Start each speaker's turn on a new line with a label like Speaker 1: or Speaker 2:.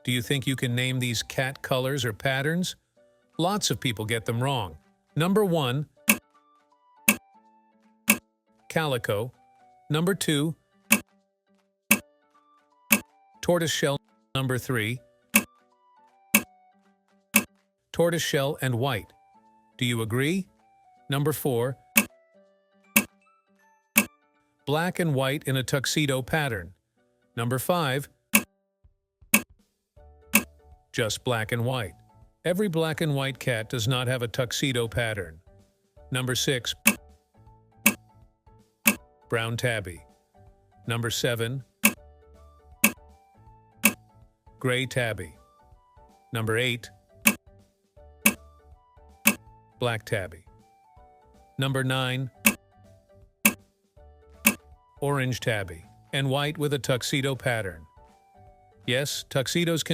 Speaker 1: Do you think you can name these cat colors or patterns? Lots of people get them wrong. Number 1, calico. Number 2, tortoiseshell. Number 3, tortoiseshell and white. Do you agree? Number 4, black and white in a tuxedo pattern. Number 5, just black and white. Every black and white cat does not have a tuxedo pattern. Number 6, brown tabby. Number 7, gray tabby. Number 8, black tabby. Number 9, orange tabby, and white with a tuxedo pattern. Yes, tuxedos can